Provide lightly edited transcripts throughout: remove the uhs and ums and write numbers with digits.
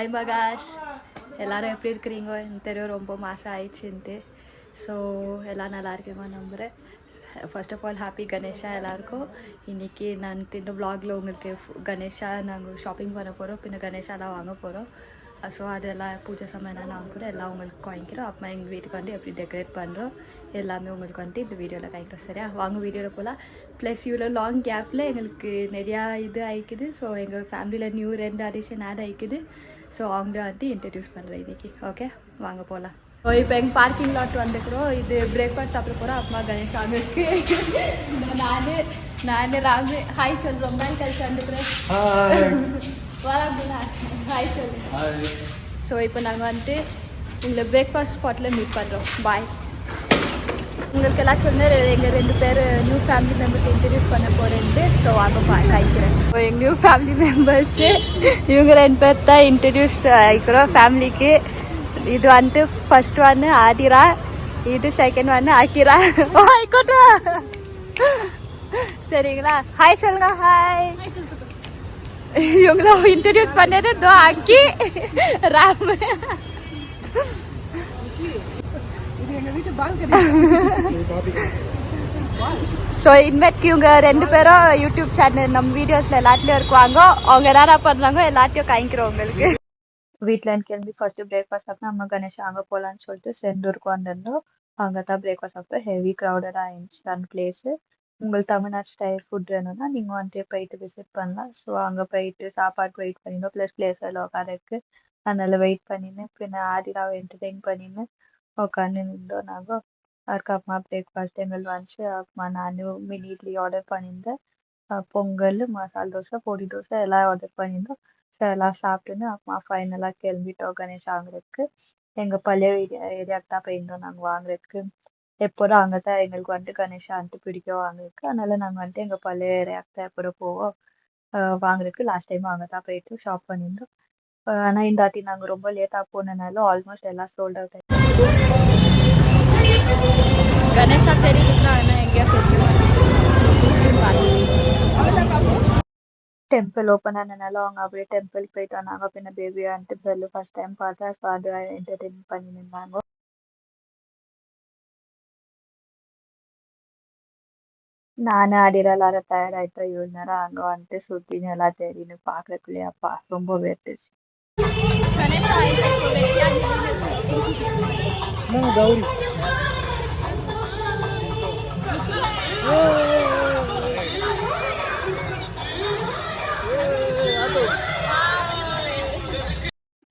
Hi மகாஸ், எல்லோரும் எப்படி இருக்கிறீங்க? எனக்கு தெரியும் ரொம்ப மாதம் ஆயிடுச்சுன்ட்டு. ஸோ எல்லாம் நல்லா இருக்கேம்மா நம்புகிறேன். First of all happy Ganesha எல்லாருக்கும். இன்றைக்கி நான் இந்த வ்ளாகில் உங்களுக்கு கணேஷா நாங்கள் ஷாப்பிங் பண்ண போகிறோம், பின்ன கணேஷாலாம் வாங்க போகிறோம். ஸோ அதெல்லாம் பூஜை சமையல் நாங்கள் கூட எல்லாம் உங்களுக்கு வாங்கிக்கிறோம். அப்புறமா எங்கள் வீட்டுக்கு வந்து எப்படி டெக்கரேட் பண்ணுறோம் எல்லாமே உங்களுக்கு வந்து இந்த வீடியோவில் காய்க்கிறோம். சரியா, வாங்க வீடியோவில் போகலாம். ப்ளஸ் இவ்வளோ லாங் கேப்பில் எங்களுக்கு நிறையா இது ஆயிக்குது. ஸோ எங்கள் ஃபேமிலியில் நியூ 2 அடிஷன் ஆட் ஆகிக்குது. ஸோ அவங்க வந்து இன்ட்ரடியூஸ் பண்ணுறேன் இன்றைக்கி. ஓகே, வாங்க போகலாம். ஸோ இப்போ எங்கள் பார்க்கிங் லாட் வந்துக்கிறோம். இது பிரேக்ஃபாஸ்ட் சாப்பிட போகிறோம். அப்புறமா கணேஷ் அங்கே இருக்கு. நான் ராமு ஹாய் சொல், ரொம்ப நாள் கழிச்சு வந்துக்கிறேன். வராங்களா? ஹாய் சொல்லு. ஸோ இப்போ நாங்கள் வந்துட்டு உங்களை பிரேக்ஃபாஸ்ட் ஸ்பாட்டில் மீட் பண்ணுறோம். பாய். உங்களுக்கு எல்லாம் சொன்னேன் எங்கள் 2 பேர் நியூ ஃபேமிலி மெம்பர்ஸ் இன்ட்ரடியூஸ் பண்ண போகிறேன்ட்டு. ஸோ வாங்க காய்க்கிறேன். ஸோ எங்கள் நியூ ஃபேமிலி மெம்பர்ஸு இவங்க 2 பேர் தான் இன்ட்ரடியூஸ் ஆகிக்கிறோம் ஃபேமிலிக்கு. இது வந்துட்டு ஃபர்ஸ்ட் ஒன்று ஆதிரா, இது செகண்ட் ஒன்று அகிரா. ஆயிக்கோட்டா, சரிங்களா? ஹாய் சொல்லுங்க. ஹாய். இவங்கள இன்ட்ரடியூஸ் பண்ணது தோ அக்கி ராம். ஸோ இன்வைட் இவங்க 2 பேரும் யூடியூப் சேனல் நம்ம வீடியோஸில் எல்லாத்துலேயும் இருக்குவாங்க. அவங்க என்னென்ன பண்ணுறாங்க எல்லாத்தையும் காய்க்கிறோம் உங்களுக்கு. வீட்டில் கிளம்பி ஃபர்ஸ்ட் பிரேக்ஃபாஸ்ட் சாப்பிட்டா நம்ம கணேஷ் அங்கே போகலான்னு சொல்லிட்டு செந்தூருக்கு வந்திருந்தோம். அங்கே தான் பிரேக்ஃபாஸ்ட் சாப்பிட்டோம். ஹெவி க்ரௌடடாக இருந்துச்சு அந்த பிளேஸு. உங்களுக்கு தமிழ்நாடு ஸ்டைல் ஃபுட் வேணும்னா நீங்கள் வந்துட்டு போயிட்டு விசிட் பண்ணலாம். ஸோ அங்கே போயிட்டு சாப்பாடுக்கு வெயிட் பண்ணிடணும். ப்ளஸ் பிளேஸில் உட்காரக்கு அதனால் வெயிட் பண்ணின்னு பின்ன ஆதிராவை என்டர்டெயின் பண்ணின்னு உட்காந்து நின்றோம் நாங்கள். அதுக்கப்புறமா பிரேக்ஃபாஸ்ட் எங்கள் லன்ச்சு. அப்புறமா நான் மினி இட்லி ஆர்டர் பண்ணியிருந்தேன். பொங்கல், மசால் தோசை, பொடி தோசை எல்லாம் ஆர்டர் பண்ணியிருந்தோம். ஸோ எல்லாம் சாப்பிட்டுன்னு அப்புறமா ஃபைனலாக கிளம்பிட்டோம் கணேஷ் வாங்குறதுக்கு. எங்கள் பழைய ஏரியாவுக்கு தான் போயிருந்தோம் நாங்கள் வாங்குறதுக்கு. எப்போதும் அங்கே தான் எங்களுக்கு வந்துட்டு கணேஷா வந்துட்டு பிடிக்கும் வாங்குறதுக்கு. அதனால நாங்கள் வந்துட்டு எங்கள் பழைய ஏரியாவுக்கு தான் எப்போதும் போவோம் வாங்குறதுக்கு. லாஸ்ட் டைம் அங்கே தான் போயிட்டு ஷாப் பண்ணியிருந்தோம். ஆனால் இந்த வாட்டி நாங்கள் ரொம்ப லேட்டாக போனதுனால ஆல்மோஸ்ட் எல்லாம் சோல்ட் அவுட் ஆகிடுச்சு. கணேஷா தெரியுதுங்களா? ஆனால் எங்கேயா டெம்பிள் ஓப்பன் ஆனதுனால அவங்க அப்படியே டெம்பிளுக்கு போயிட்டு வந்தாங்க. பின்ன பேபியா வந்துட்டு பெல்லு ஃபர்ஸ்ட் டைம் பார்த்தா. ஸோ அது என்டர்டெயின் பண்ணி நின்றாங்க. நானு ஆடிரா எல்லாரும் தயாராகிட்டோம். இவ்வளோ நேரம் அங்கே வந்துட்டு சுற்றின்னு எல்லாம் தெரியுன்னு பார்க்கறதுக்குள்ளே அப்பா ரொம்ப வேர்த்துச்சு. கௌரி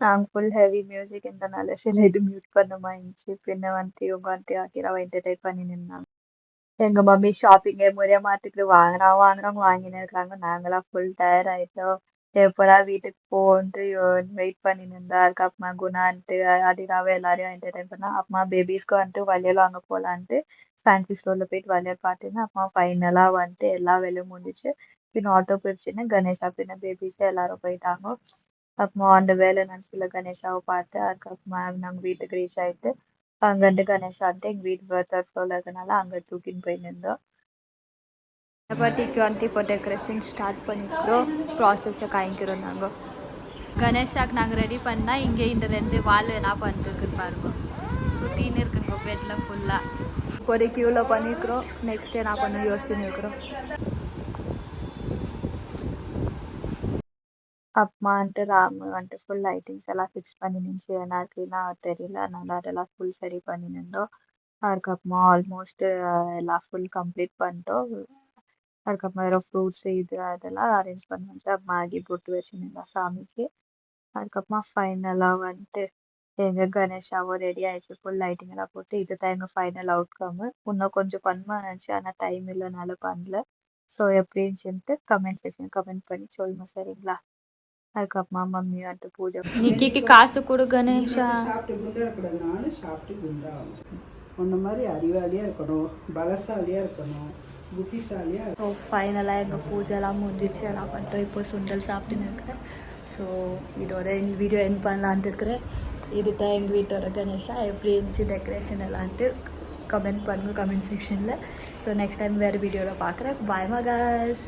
நாங்கள் ஃபுல் ஹெவி மியூசிக் இருந்தனால சரி இது மியூட் பண்ணமா இருந்துச்சு. பின்ன வந்துட்டு இவங்க வந்துட்டு ஆக்கிராவை என்டர்டைன் பண்ணி நின்னாங்க. எங்கள் மம்மி ஷாப்பிங்கே முறையாக மாட்டுக்கு வாங்குறவங்க வாங்கினு இருக்காங்க. நாங்களாம் ஃபுல் டயர்ட் ஆகிட்டோம். எப்போடா வீட்டுக்கு போன்ட்டு வெயிட் பண்ணி நின்றா. அதுக்கப்புறமா குணான்ட்டு ஆதிராவை எல்லாரையும் என்டர்டைன் பண்ணா. அப்புறமா பேபிஸ்க்கு வந்துட்டு வளையல் வாங்க போகலான்ட்டு ஃபேன்சி ஸ்டோரில் போயிட்டு வளையல் பார்த்துன்னு அப்புறமா ஃபைனலாக வந்துட்டு எல்லா வேலையும் முடிஞ்சிச்சு. பின்ன ஆட்டோ பிரிச்சுன்னு கணேஷா பின்ன பேபிஸே எல்லாரும் போயிட்டாங்க. அப்புறமா அந்த வேலை நினச்சில கணேஷாவை பார்த்து அதுக்கப்புறமா நாங்கள் வீட்டுக்கு ரீச் ஆகிட்டு அங்கேருந்து கணேஷா வந்துட்டு எங்கள் வீட்டு தேர்ட் ஃப்ளோரில் இருக்கனால அங்கே தூக்கின்னு போய் நின்றோம். கணபதிக்கு வந்துட்டு இப்போ டெக்கரேஷன் ஸ்டார்ட் பண்ணிக்கிறோம். ப்ராசஸை காய்க்கிறோம் நாங்கள். கணேஷாக்கு நாங்கள் ரெடி பண்ணால் இங்கே இந்த 2 வால் என்ன பண்ணிருக்குன்னு பாருங்க. சுற்றின்னு இருக்குங்க பெட்டில் ஃபுல்லாக. ஒரு கியூவில் பண்ணிக்கிறோம். நெக்ஸ்ட் என்ன பண்ண யோசிச்சுன்னு இருக்கிறோம். அப்புறமா வந்துட்டு ராம் வந்துட்டு ஃபுல் லைட்டிங்ஸ் எல்லாம் ஃபிக்ஸ் பண்ணி நின்று எனக்குலாம் தெரியல. அதனால அதெல்லாம் ஃபுல் சரி பண்ணி நின்றோம். அதுக்கப்புறமா ஆல்மோஸ்ட் எல்லாம் ஃபுல் கம்ப்ளீட் பண்ணிட்டோம். அதுக்கப்புறமா வேறு ஃப்ரூட்ஸ் இது அதெல்லாம் அரேஞ்ச் பண்ணி வந்துட்டு மேகி போட்டு வச்சுருந்தா சாமிக்கு. அதுக்கப்புறமா ஃபைனலாக வந்துட்டு எங்கள் கணேஷாவும் ரெடி ஆகிடுச்சு. ஃபுல் லைட்டிங் எல்லாம் போட்டு இதுதான் எங்கள் ஃபைனல் அவுட்கம். இன்னும் கொஞ்சம் பண்ண நினச்சி ஆனால் டைம் இல்லைனால பண்ணல. ஸோ எப்படின்னு சொல்லிட்டு கமெண்ட் செக்ஷன் கமெண்ட் பண்ணி சொல்லுங்க, சரிங்களா? அதுக்கப்புறமா மம்மி வந்துட்டு பூஜை நிக்கிக்கு காசு கொடு கணேஷா. சாப்பிட்டு குண்டா இருக்கக்கூடாது. நானும் சாப்பிட்டு குண்டாகணும். உன்ன மாதிரி அறிவாளியாக இருக்கணும், பலசாலியாக இருக்கணும், புத்திசாலியாக. ஸோ ஃபைனலாக எங்கள் பூஜைலாம் முடிஞ்சிச்சு. எல்லாம் பண்ணிட்டோம். இப்போ சுண்டல் சாப்பிட்டுன்னு இருக்கிறேன். ஸோ இதோட எங்கள் வீடியோ எண்ட் பண்ணலான்ட்டு இருக்கிறேன். இதுதான் எங்கள் வீட்டோட கணேஷா. எப்படி இருந்துச்சு டெக்கரேஷன் எல்லான்ட்டு கமெண்ட் பண்ணுங்க கமெண்ட் செக்ஷனில். ஸோ நெக்ஸ்ட் டைம் வேறு வீடியோவில் பார்க்குறேன். பாய் மகாஸ்.